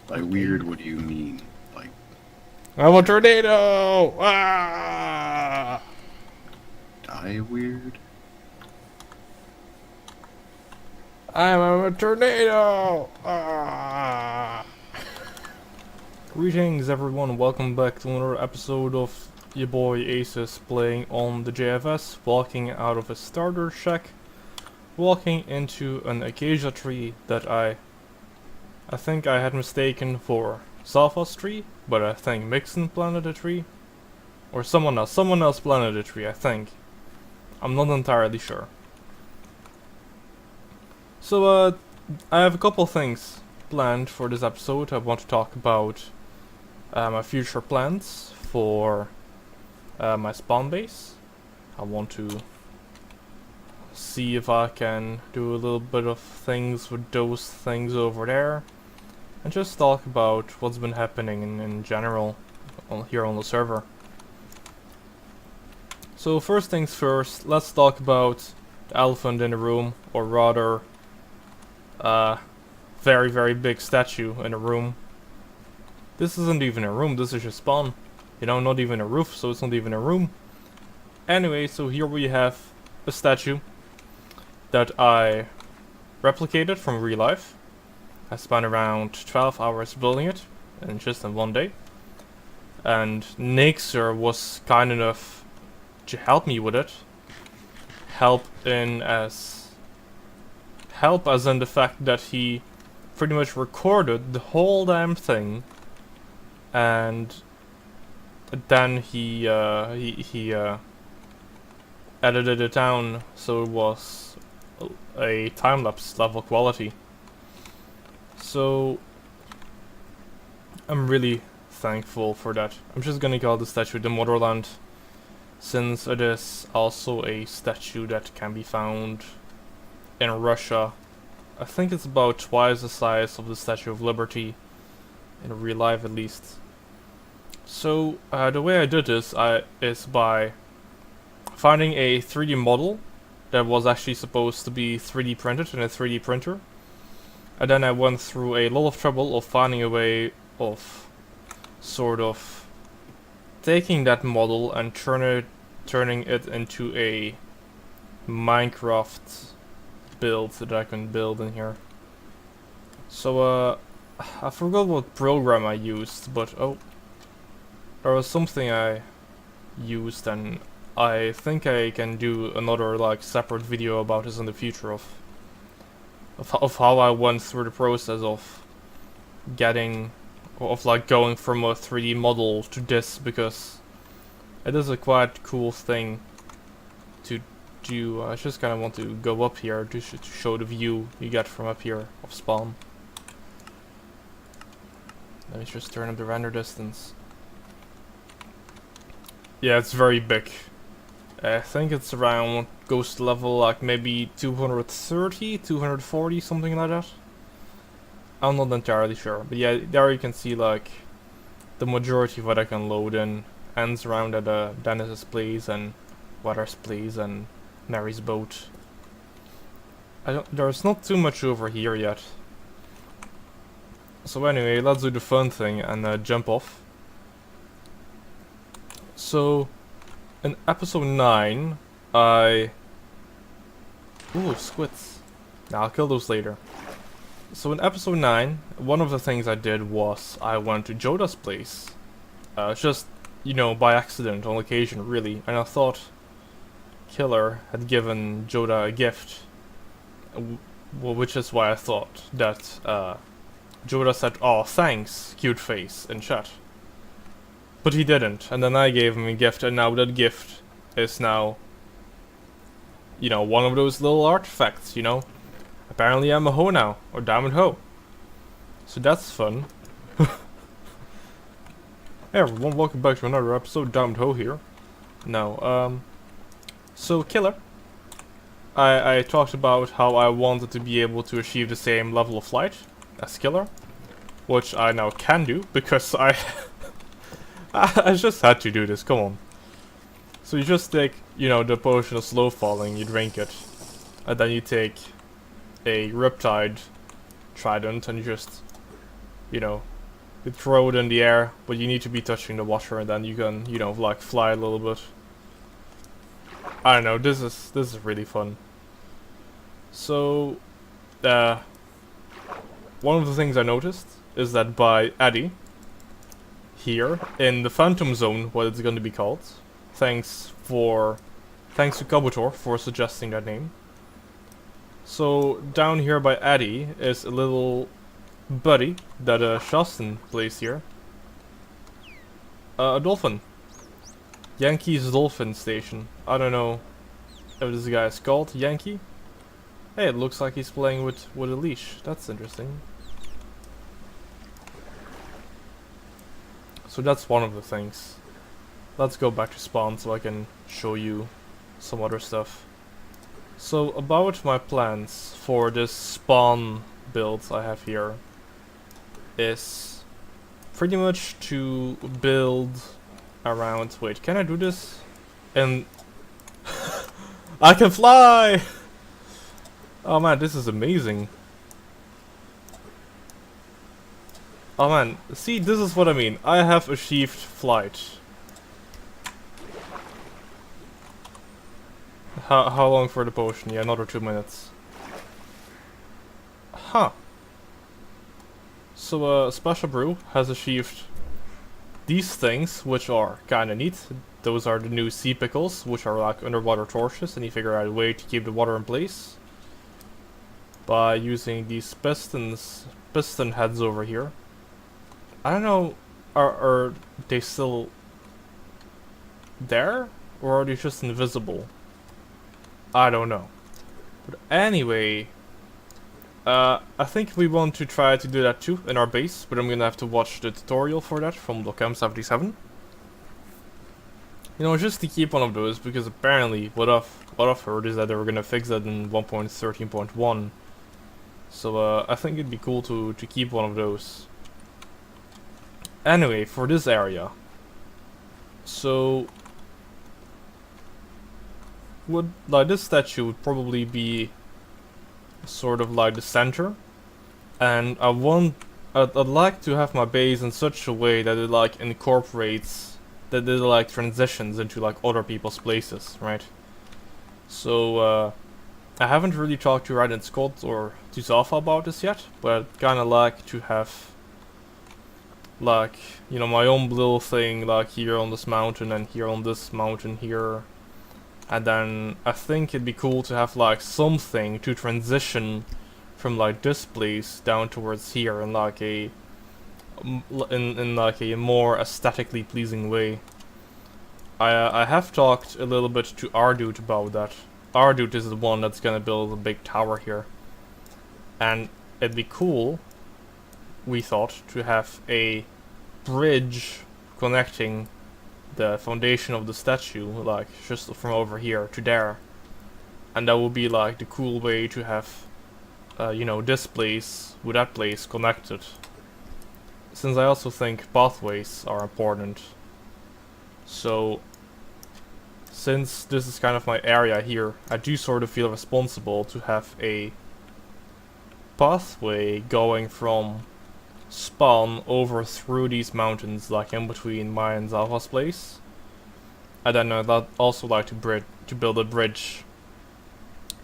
By weird, what do you mean? Like, I'm a tornado! Ah! die weird? I'm a tornado! Ah! Greetings everyone, welcome back to another episode of your boy Aces playing on the JFS, walking out of a starter shack, walking into an acacia tree that I think I had mistaken for Salva's tree, but I think Mixon planted a tree. Or someone else planted a tree, I think. I'm not entirely sure. So, I have a couple things planned for this episode. I want to talk about my future plans for my spawn base. I want to see if I can do a little bit of things with those things over there. And just talk about what's been happening in general here on the server. So first things first, let's talk about the elephant in the room, or rather, very very big statue in a room. This isn't even a room, this is your spawn. You know, not even a roof, so it's not even a room. Anyway, so here we have a statue that I replicated from real life. I spent around 12 hours building it, and just in one day. And Nixer was kind enough to help me with it. Help as in the fact that he pretty much recorded the whole damn thing, and then he edited it down so it was a time-lapse level quality. So I'm really thankful for that. I'm just gonna call the statue the Motherland, since it is also a statue that can be found in Russia. I think it's about twice the size of the Statue of Liberty, in real life at least. So the way I did this is by finding a 3D model that was actually supposed to be 3D printed in a 3D printer. And then I went through a lot of trouble of finding a way of sort of taking that model and turning it into a Minecraft build that I can build in here. So I forgot what program I used, but there was something I used, and I think I can do another like separate video about this in the future of how I went through the process of going from a 3D model to this, because it is a quite cool thing to do. I just kind of want to go up here to show the view you get from up here of spawn. Let me just turn up the render distance. Yeah, it's very big. I think it's around ghost level, like maybe 230, 240, something like that. I'm not entirely sure, but yeah, there you can see like the majority of what I can load in ends around at Dennis's place and Weather's place and Mary's boat. There's not too much over here yet. So anyway, let's do the fun thing and jump off. So in episode 9, ooh, squids. Nah, I'll kill those later. So in episode 9, one of the things I did was I went to Joda's place. Just, you know, by accident, on occasion, really. And I thought Killer had given Joda a gift. Which is why I thought that Joda said, "Oh, thanks, cute face," in chat. But he didn't, and then I gave him a gift, and now that gift is now, you know, one of those little artifacts, you know? Apparently I'm a hoe now, or diamond hoe. So that's fun. Hey everyone, welcome back to another episode, Diamond Hoe here. No, so Killer. I talked about how I wanted to be able to achieve the same level of flight as Killer, which I now can do, because I just had to do this, come on. So you just take, you know, the potion of slow falling, you drink it, and then you take a Riptide Trident and you just, you know, You throw it in the air, but you need to be touching the water, and then you can, you know, like fly a little bit. I don't know. This is really fun. So, one of the things I noticed is that by Addy, here in the Phantom Zone, what it's going to be called. Thanks to Kabutor for suggesting that name. So down here by Addy is a little buddy that Shaston plays here. A dolphin. Yankee's Dolphin Station. I don't know if this guy is called Yankee. Hey, it looks like he's playing with a leash. That's interesting. So that's one of the things. Let's go back to spawn so I can show you some other stuff. So about my plans for this spawn build I have here is pretty much to build around... Wait, can I do this? And I can fly! Oh man, this is amazing. Oh man, see, this is what I mean. I have achieved flight. How long for the potion? Yeah, another 2 minutes. Huh. So, Special Brew has achieved these things, which are kinda neat. Those are the new sea pickles, which are like underwater torches, and you figure out a way to keep the water in place by using these piston heads over here. I don't know, are they still there? Or are they just invisible? I don't know. But anyway, I think we want to try to do that too in our base, but I'm gonna have to watch the tutorial for that from Docam77. You know, just to keep one of those, because apparently what I've heard is that they were gonna fix that in 1.13.1. So I think it'd be cool to keep one of those. Anyway, for this area, so this statue would probably be sort of like the center, and I'd like to have my base in such a way that it like incorporates, that it like transitions into like other people's places, right? So I haven't really talked to Ryan Scott or to Zafa about this yet, but I'd kinda like to have like, you know, my own little thing, like here on this mountain and here on this mountain here. And then I think it'd be cool to have like something to transition from like this place down towards here in like a in like a more aesthetically pleasing way. I have talked a little bit to Ardude about that. Ardude is the one that's gonna build a big tower here, and it'd be cool, we thought, to have a bridge connecting the foundation of the statue, like just from over here to there, and that would be like the cool way to have, you know, this place with that place connected. Since I also think pathways are important, so since this is kind of my area here, I do sort of feel responsible to have a pathway going from spawn over through these mountains, like in between my and Zalva's place. And then I'd also like to build a bridge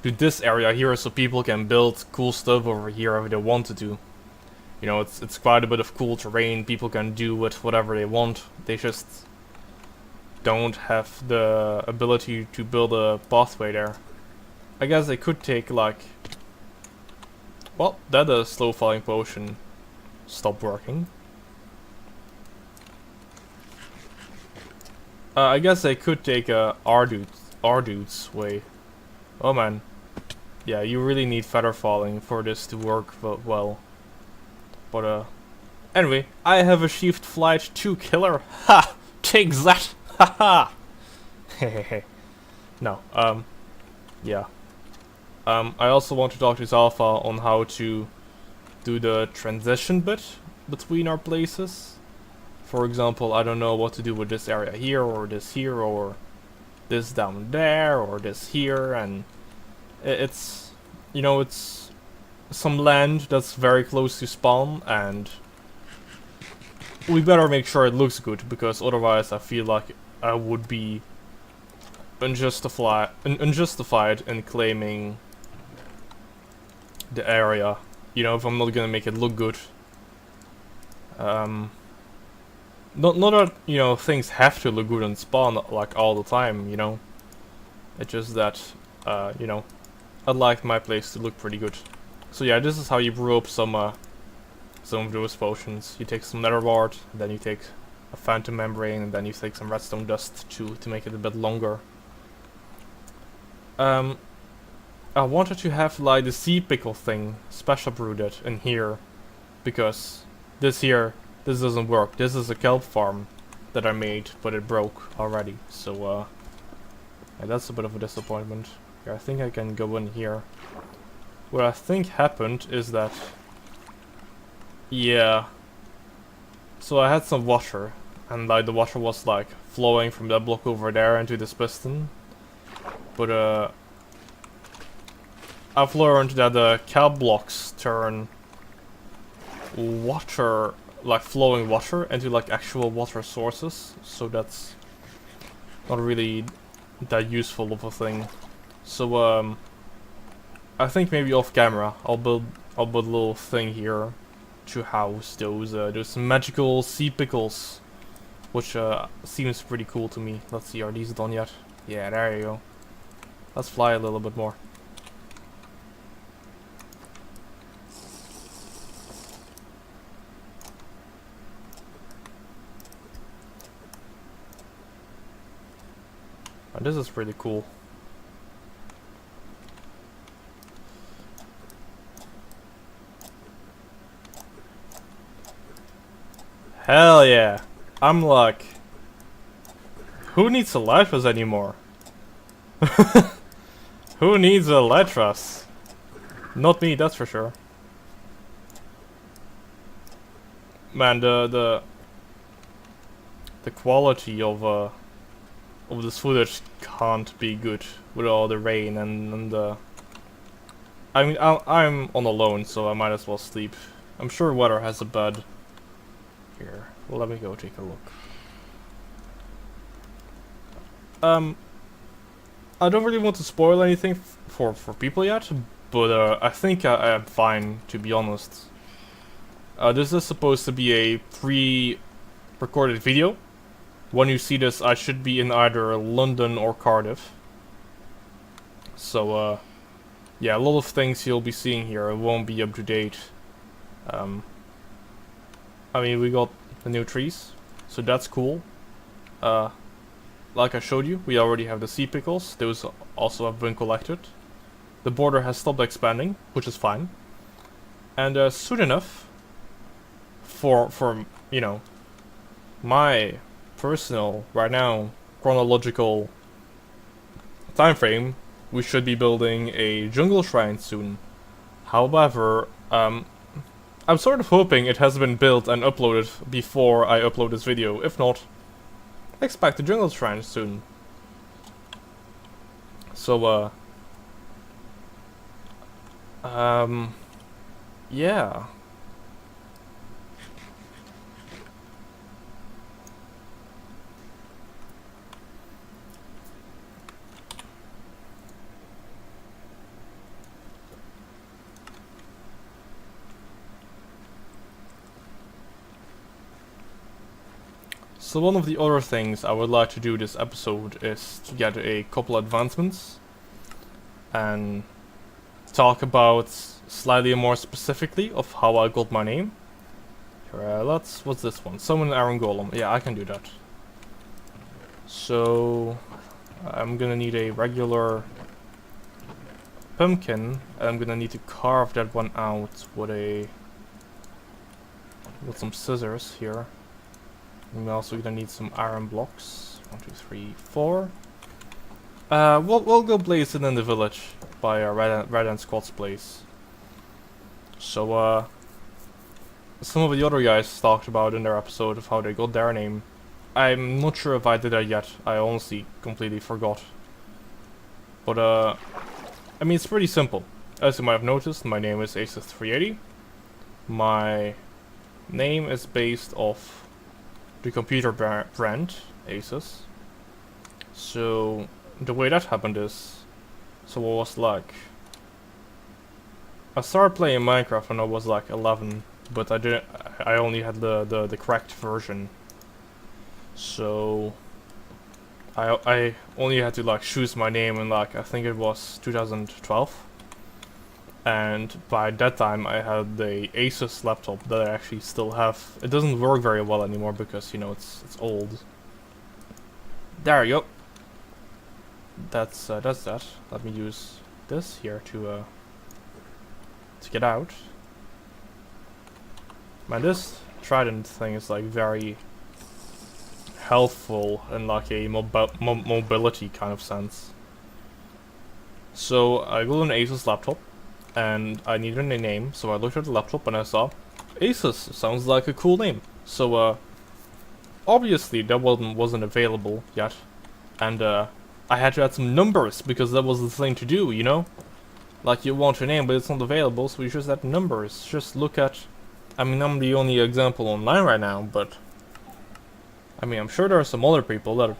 to this area here, so people can build cool stuff over here if they want to do. You know, it's quite a bit of cool terrain. People can do with whatever they want. They just don't have the ability to build a pathway there. I guess they could take like... Well, that slow falling potion stopped working. I guess they could take Ardude's way. Oh man. Yeah, you really need feather falling for this to work well. But anyway, I have achieved flight 2 killer. Ha! Take that! Ha ha! Hehehe. No, yeah. I also want to talk to Zalfa on how to do the transition bit between our places. For example, I don't know what to do with this area here, or this here, or this down there, or this here, and it's, you know, it's some land that's very close to spawn, and we better make sure it looks good, because otherwise I feel like I would be unjustified in claiming the area. You know, if I'm not gonna make it look good. Not that, you know, things have to look good on spawn like all the time, you know. It's just that, you know, I'd like my place to look pretty good. So yeah, this is how you brew up some of those potions. You take some nether wart, then you take a phantom membrane, and then you take some redstone dust to make it a bit longer. I wanted to have like the sea pickle thing special brewed in here, because this doesn't work. This is a kelp farm that I made, but it broke already. So yeah, that's a bit of a disappointment. Yeah, I think I can go in here. What I think happened is that, yeah, so I had some water, and like the water was like flowing from that block over there into this piston. But I've learned that the kelp blocks turn water, like flowing water, into like actual water sources, so that's not really that useful of a thing. So I think maybe off camera I'll build a little thing here to house those magical sea pickles, which seems pretty cool to me. Let's see, are these done yet? Yeah, there you go. Let's fly a little bit more. Oh, this is pretty cool. Hell yeah! I'm like, who needs elytras anymore? Who needs elytras? Not me, that's for sure. Man, the quality of this footage can't be good with all the rain and the. I mean, I'm on alone, so I might as well sleep. I'm sure weather has a bed. Here, well, let me go take a look. I don't really want to spoil anything for people yet, but I think I am fine, to be honest. This is supposed to be a pre-recorded video. When you see this, I should be in either London or Cardiff. So, yeah, a lot of things you'll be seeing here won't be up to date. I mean, we got the new trees, so that's cool. Like I showed you, we already have the sea pickles. Those also have been collected. The border has stopped expanding, which is fine. And soon enough, for you know, my personal, right now, chronological time frame, we should be building a jungle shrine soon. However, I'm sort of hoping it has been built and uploaded before I upload this video. If not, expect the jungle shrine soon. So, yeah. So one of the other things I would like to do this episode is to get a couple advancements and talk about slightly more specifically of how I got my name. Here, what's this one? Summon an iron golem. Yeah, I can do that. So I'm gonna need a regular pumpkin, and I'm gonna need to carve that one out with some scissors here. I'm also gonna need some iron blocks. 1, 2, 3, 4. We'll go blaze it in the village by Red and Scott's place. So some of the other guys talked about in their episode of how they got their name. I'm not sure if I did that yet. I honestly completely forgot. But I mean, it's pretty simple. As you might have noticed, my name is Aces380. My name is based off the computer brand, Asus. So the way that happened is, so it was like, I started playing Minecraft when I was like 11, but I only had the cracked version. So I only had to like choose my name in like, I think it was 2012. And by that time I had the Asus laptop that I actually still have. It doesn't work very well anymore because, you know, it's old. There you go. That's that. Let me use this here to get out. Man, this trident thing is like very helpful in like a mobility kind of sense. So I got an Asus laptop, and I needed a name, so I looked at the laptop and I saw Asus sounds like a cool name. So obviously that wasn't available yet, and I had to add some numbers because that was the thing to do, you know? Like, you want your name but it's not available, so you just add numbers. Just look at, I mean, I'm the only example online right now, but I mean, I'm sure there are some other people that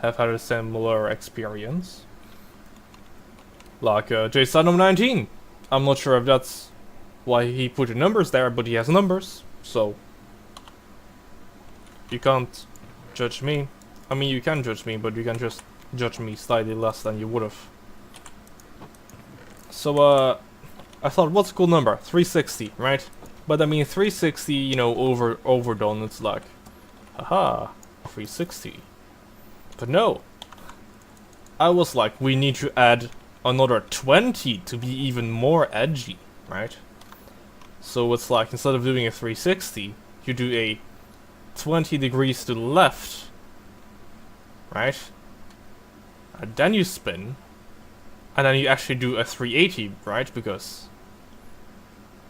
have had a similar experience. Like JSaddam19. I'm not sure if that's why he put the numbers there, but he has numbers, so you can't judge me. I mean, you can judge me, but you can just judge me slightly less than you would have. So I thought, what's a cool number? 360, right? But I mean, 360, you know, overdone. It's like, haha, 360. But no, I was like, we need to add another 20 to be even more edgy, right? So it's like, instead of doing a 360, you do a 20 degrees to the left, right? And then you spin, and then you actually do a 380, right? Because,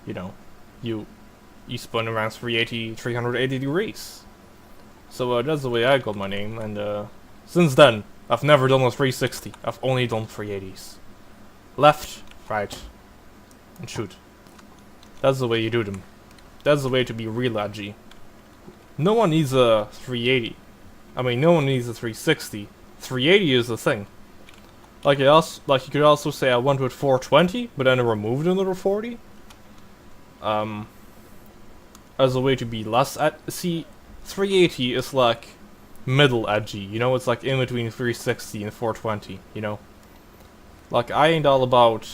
you know, you spun around 380 degrees. So that's the way I got my name, and since then, I've never done a 360. I've only done 380s. Left, right, and shoot. That's the way you do them. That's the way to be real edgy. No one needs a 380. I mean, no one needs a 360. 380 is the thing. Like you could also say I went with 420, but then I removed another 40. As a way to be less see, 380 is like middle edgy, you know, it's like in between 360 and 420, you know. Like, I ain't all about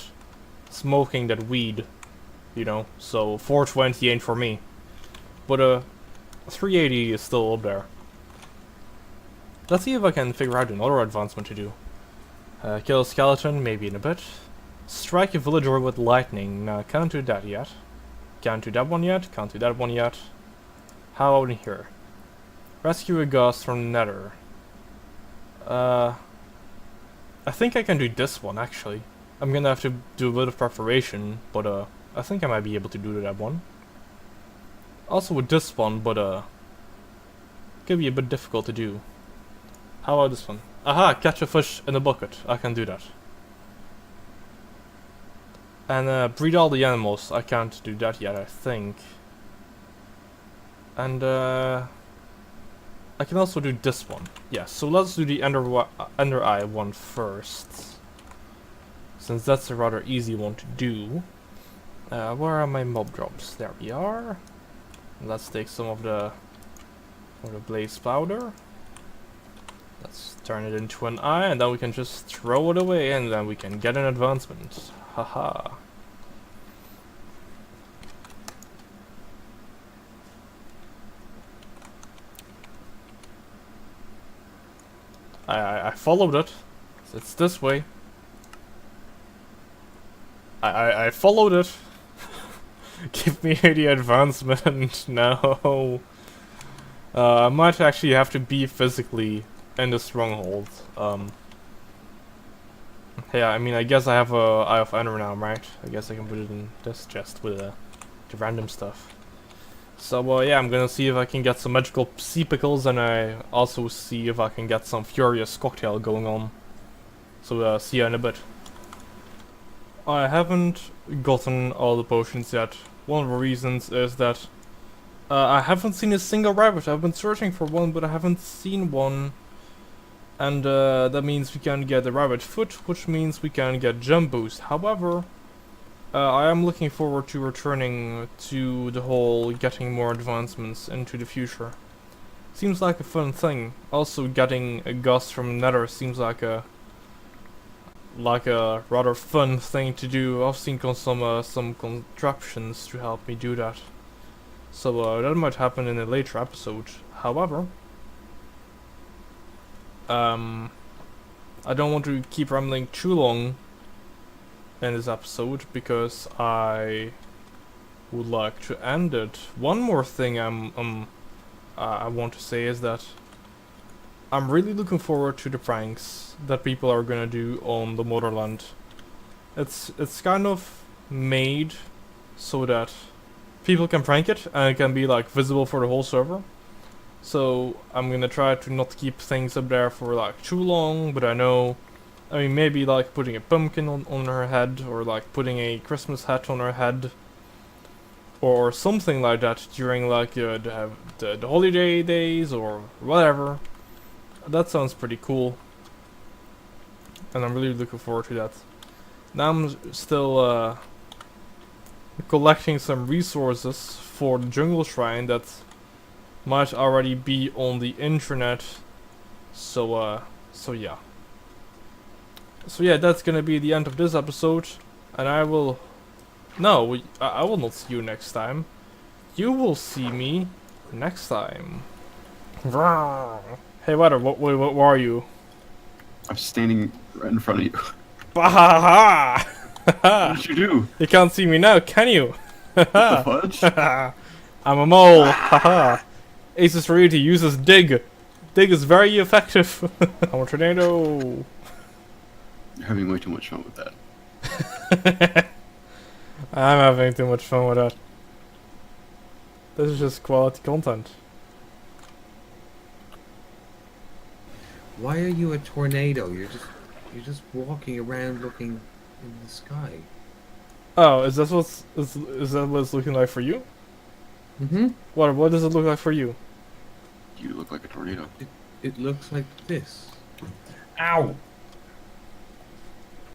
smoking that weed, you know, so 420 ain't for me. But 380 is still up there. Let's see if I can figure out another advancement to do. Kill a skeleton, maybe in a bit. Strike a villager with lightning. No, can't do that yet. Can't do that one yet, can't do that one yet. How about in here? Rescue a ghost from the nether. I think I can do this one, actually. I'm gonna have to do a bit of preparation, but I think I might be able to do that one. Also with this one, but could be a bit difficult to do. How about this one? Aha! Catch a fish in a bucket. I can do that. And breed all the animals. I can't do that yet, I think. And I can also do this one. Yeah, so let's do the Ender Eye one first, since that's a rather easy one to do. Where are my mob drops? There we are. Let's take some of the blaze powder. Let's turn it into an eye, and then we can just throw it away, and then we can get an advancement. Haha. I followed it. It's this way. I followed it. Give me the advancement. No. I might actually have to be physically in the stronghold. Yeah, I mean, I guess I have a Eye of Ender now, right? I guess I can put it in this chest with the random stuff. So yeah, I'm gonna see if I can get some magical sea pickles, and I also see if I can get some furious cocktail going on. So see ya in a bit. I haven't gotten all the potions yet. One of the reasons is that I haven't seen a single rabbit. I've been searching for one, but I haven't seen one. And that means we can get a rabbit foot, which means we can get jump boost. However, I am looking forward to returning to the whole getting more advancements into the future. Seems like a fun thing. Also, getting a gust from Nether seems like a rather fun thing to do. I've seen some contraptions to help me do that. So that might happen in a later episode. However, I don't want to keep rambling too long in this episode because I would like to end it. One more thing I want to say is that I'm really looking forward to the pranks that people are gonna do on the Motherland. It's kind of made so that people can prank it and it can be like visible for the whole server. So I'm gonna try to not keep things up there for like too long, but I mean maybe like putting a pumpkin on her head, or like putting a Christmas hat on her head, or something like that during like the holiday days or whatever. That sounds pretty cool, and I'm really looking forward to that. Now I'm still collecting some resources for the jungle shrine that might already be on the internet. So yeah. So yeah, that's gonna be the end of this episode, and I will not see you next time. You will see me next time. Hey, what are you? I'm standing right in front of you. Bahaha! What did you do? You can't see me now, can you? What the fudge? I'm a mole. Haha. Aces Reality uses dig. Dig is very effective. I'm a tornado. You're having way too much fun with that. I'm having too much fun with that. This is just quality content. Why are you a tornado? You're just walking around looking in the sky. Oh, is that what it's looking like for you? Mm-hmm. What does it look like for you? You look like a tornado. It looks like this. Ow!